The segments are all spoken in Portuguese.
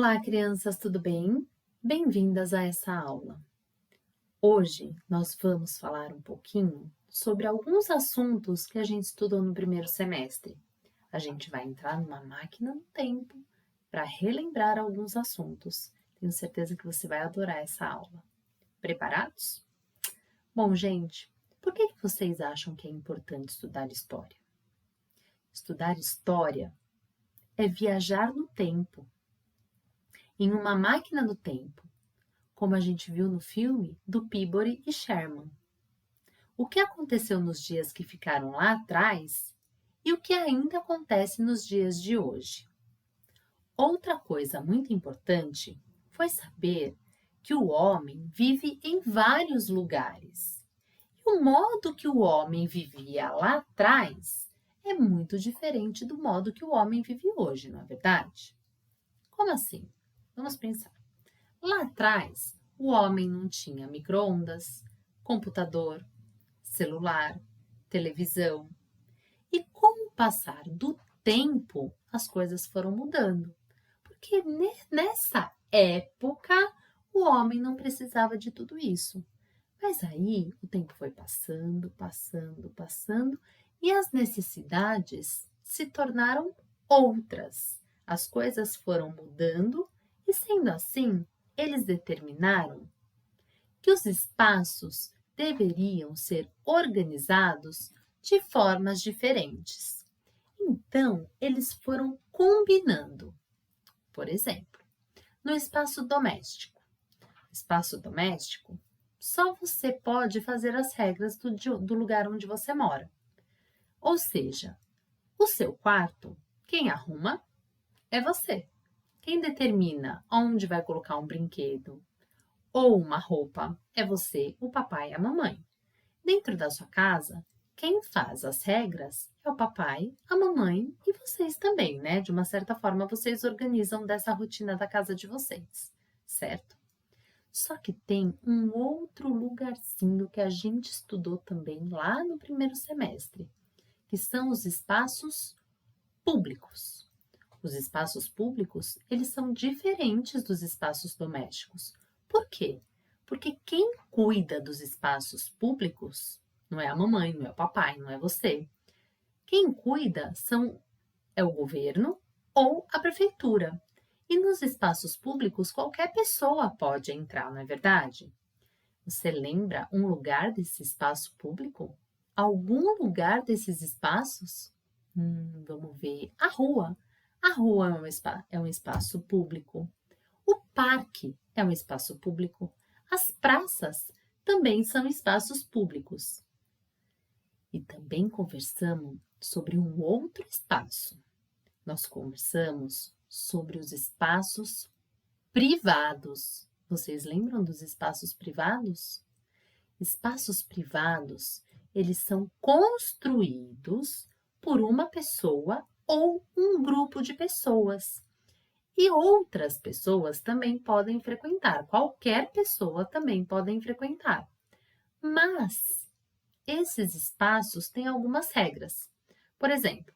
Olá, crianças, tudo bem? Bem-vindas a essa aula. Hoje nós vamos falar um pouquinho sobre alguns assuntos que a gente estudou no primeiro semestre. A gente vai entrar numa máquina do tempo para relembrar alguns assuntos. Tenho certeza que você vai adorar essa aula. Preparados? Bom, gente, por que vocês acham que é importante estudar história? Estudar história é viajar no tempo, em uma máquina do tempo, como a gente viu no filme do Peabody e Sherman. O que aconteceu nos dias que ficaram lá atrás e o que ainda acontece nos dias de hoje. Outra coisa muito importante foi saber que o homem vive em vários lugares. E o modo que o homem vivia lá atrás é muito diferente do modo que o homem vive hoje, não é verdade? Como assim? Vamos pensar. Lá atrás, o homem não tinha micro-ondas, computador, celular, televisão. E com o passar do tempo, as coisas foram mudando. Porque nessa época, o homem não precisava de tudo isso. Mas aí, o tempo foi passando, e as necessidades se tornaram outras. As coisas foram mudando e, sendo assim, eles determinaram que os espaços deveriam ser organizados de formas diferentes. Então, eles foram combinando. Por exemplo, no espaço doméstico. Espaço doméstico, só você pode fazer as regras do lugar onde você mora. Ou seja, o seu quarto, quem arruma é você. Quem determina onde vai colocar um brinquedo ou uma roupa é você, o papai e a mamãe. Dentro da sua casa, quem faz as regras é o papai, a mamãe e vocês também, né? De uma certa forma, vocês organizam dessa rotina da casa de vocês, certo? Só que tem um outro lugarzinho que a gente estudou também lá no primeiro semestre, que são os espaços públicos. Os espaços públicos, eles são diferentes dos espaços domésticos. Por quê? Porque quem cuida dos espaços públicos não é a mamãe, não é o papai, não é você. Quem cuida é o governo ou a prefeitura. E nos espaços públicos, qualquer pessoa pode entrar, não é verdade? Você lembra um lugar desse espaço público? Algum lugar desses espaços? Vamos ver. A rua. A rua é um espaço público. O parque é um espaço público. As praças também são espaços públicos. E também conversamos sobre um outro espaço. Nós conversamos sobre os espaços privados. Vocês lembram dos espaços privados? Espaços privados, eles são construídos por uma pessoa ou um grupo de pessoas. E outras pessoas também podem frequentar, qualquer pessoa também podem frequentar. Mas esses espaços têm algumas regras. Por exemplo,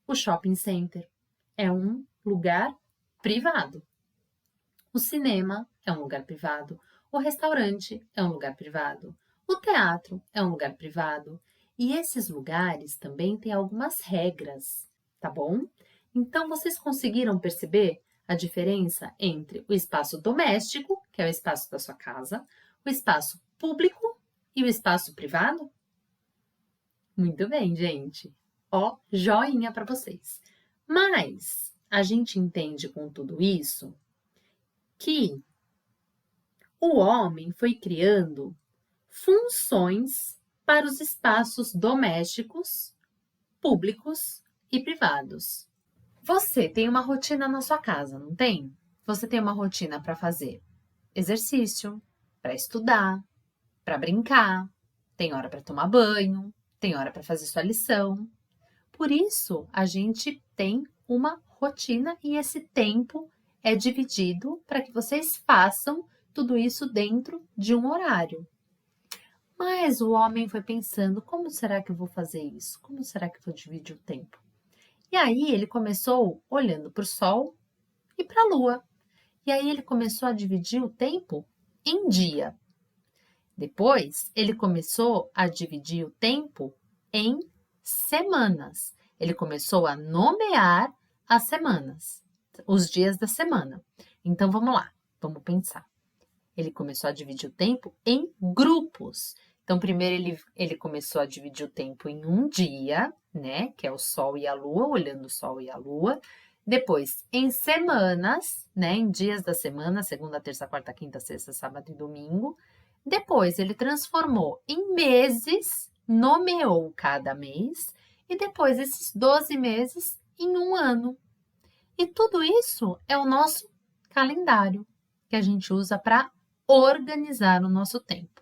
o shopping center é um lugar privado. O cinema é um lugar privado. O restaurante é um lugar privado. O teatro é um lugar privado. E esses lugares também têm algumas regras, tá bom? Então, vocês conseguiram perceber a diferença entre o espaço doméstico, que é o espaço da sua casa, o espaço público e o espaço privado? Muito bem, gente. Ó, joinha para vocês. Mas a gente entende com tudo isso que o homem foi criando funções para os espaços domésticos, públicos e privados. Você tem uma rotina na sua casa, não tem? Você tem uma rotina para fazer exercício, para estudar, para brincar, tem hora para tomar banho, tem hora para fazer sua lição. Por isso, a gente tem uma rotina e esse tempo é dividido para que vocês façam tudo isso dentro de um horário. Mas o homem foi pensando, como será que eu vou fazer isso? Como será que eu vou dividir o tempo? E aí ele começou olhando para o sol e para a lua. E aí ele começou a dividir o tempo em dia. Depois, ele começou a dividir o tempo em semanas. Ele começou a nomear as semanas, os dias da semana. Então, vamos lá, vamos pensar. Ele começou a dividir o tempo em grupos. Então, primeiro ele começou a dividir o tempo em um dia, né? Que é o Sol e a Lua, olhando o Sol e a Lua. Depois, em semanas, né? Em dias da semana, segunda, terça, quarta, quinta, sexta, sábado e domingo. Depois, ele transformou em meses, nomeou cada mês. E depois, esses 12 meses em um ano. E tudo isso é o nosso calendário, que a gente usa para organizar o nosso tempo.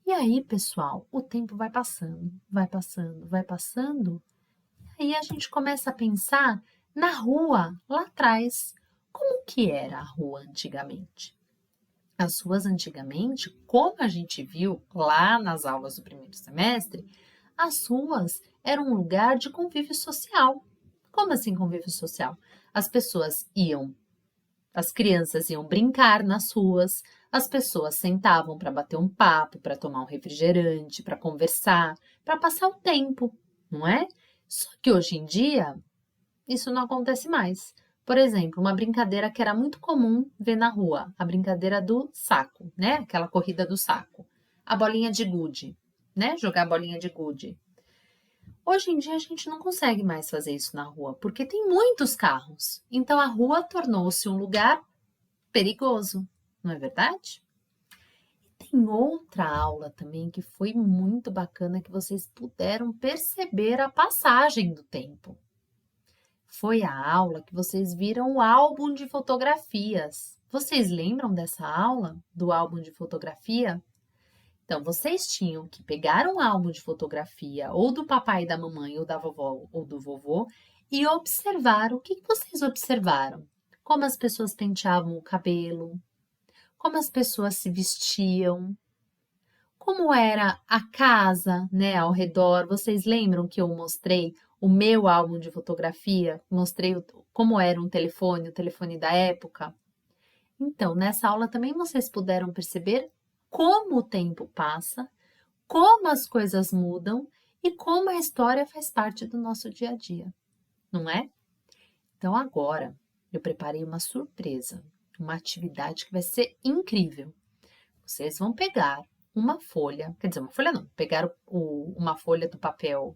E aí, pessoal, o tempo vai passando, vai passando, vai passando. E aí a gente começa a pensar na rua lá atrás. Como que era a rua antigamente? As ruas antigamente, como a gente viu lá nas aulas do primeiro semestre, as ruas eram um lugar de convívio social. Como assim convívio social? As pessoas iam As crianças iam brincar nas ruas, as pessoas sentavam para bater um papo, para tomar um refrigerante, para conversar, para passar o tempo, não é? Só que hoje em dia, isso não acontece mais. Por exemplo, uma brincadeira que era muito comum ver na rua, a brincadeira do saco, né? Aquela corrida do saco. A bolinha de gude, né? Jogar a bolinha de gude. Hoje em dia a gente não consegue mais fazer isso na rua, porque tem muitos carros. Então a rua tornou-se um lugar perigoso, não é verdade? E tem outra aula também que foi muito bacana que vocês puderam perceber a passagem do tempo. Foi a aula que vocês viram o álbum de fotografias. Vocês lembram dessa aula do álbum de fotografia? Então, vocês tinham que pegar um álbum de fotografia ou do papai e da mamãe, ou da vovó ou do vovô, e observar o que vocês observaram. Como as pessoas penteavam o cabelo, como as pessoas se vestiam, como era a casa, né, ao redor. Vocês lembram que eu mostrei o meu álbum de fotografia? Mostrei como era o telefone da época? Então, nessa aula também vocês puderam perceber como o tempo passa, como as coisas mudam e como a história faz parte do nosso dia a dia, não é? Então, agora eu preparei uma surpresa, uma atividade que vai ser incrível. Vocês vão pegar uma folha, quer dizer, uma folha não, pegar uma folha do papel,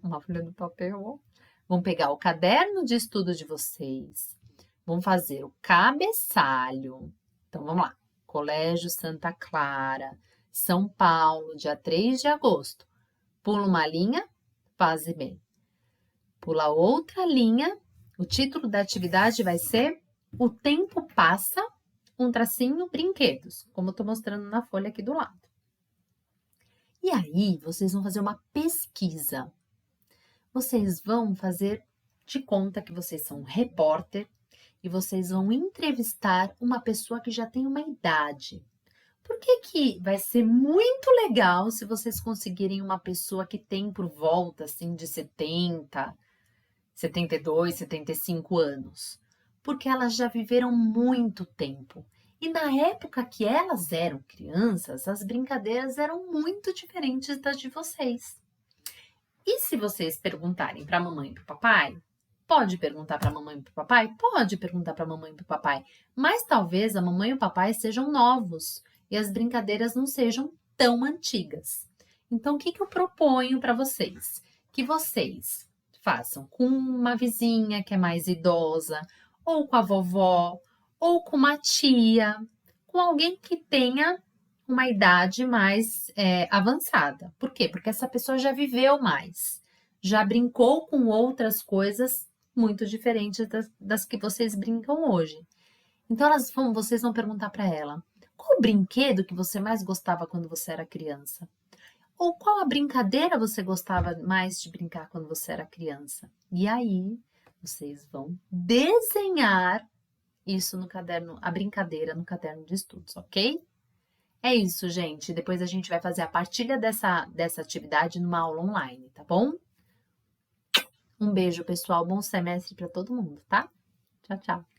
uma folha do papel, vão pegar o caderno de estudo de vocês, vão fazer o cabeçalho. Então, vamos lá. Colégio Santa Clara, São Paulo, dia 3 de agosto. Pula uma linha, faz bem. Pula outra linha, o título da atividade vai ser O Tempo Passa, um tracinho, brinquedos, como eu estou mostrando na folha aqui do lado. E aí, vocês vão fazer uma pesquisa. Vocês vão fazer de conta que vocês são um repórter e vocês vão entrevistar uma pessoa que já tem uma idade. Por que vai ser muito legal se vocês conseguirem uma pessoa que tem por volta, assim, de 70, 72, 75 anos? Porque elas já viveram muito tempo. E na época que elas eram crianças, as brincadeiras eram muito diferentes das de vocês. E se vocês perguntarem para a mamãe e para o papai, pode perguntar para a mamãe e para o papai? Pode perguntar para a mamãe e para o papai. Mas talvez a mamãe e o papai sejam novos e as brincadeiras não sejam tão antigas. Então, o que eu proponho para vocês? Que vocês façam com uma vizinha que é mais idosa, ou com a vovó, ou com uma tia, com alguém que tenha uma idade mais avançada. Por quê? Porque essa pessoa já viveu mais, já brincou com outras coisas muito diferentes das que vocês brincam hoje. Então, vocês vão perguntar para ela, qual o brinquedo que você mais gostava quando você era criança? Ou qual a brincadeira você gostava mais de brincar quando você era criança? E aí, vocês vão desenhar isso no caderno, a brincadeira no caderno de estudos, ok? É isso, gente. Depois a gente vai fazer a partilha dessa atividade numa aula online, tá bom? Um beijo, pessoal. Bom semestre para todo mundo, tá? Tchau, tchau.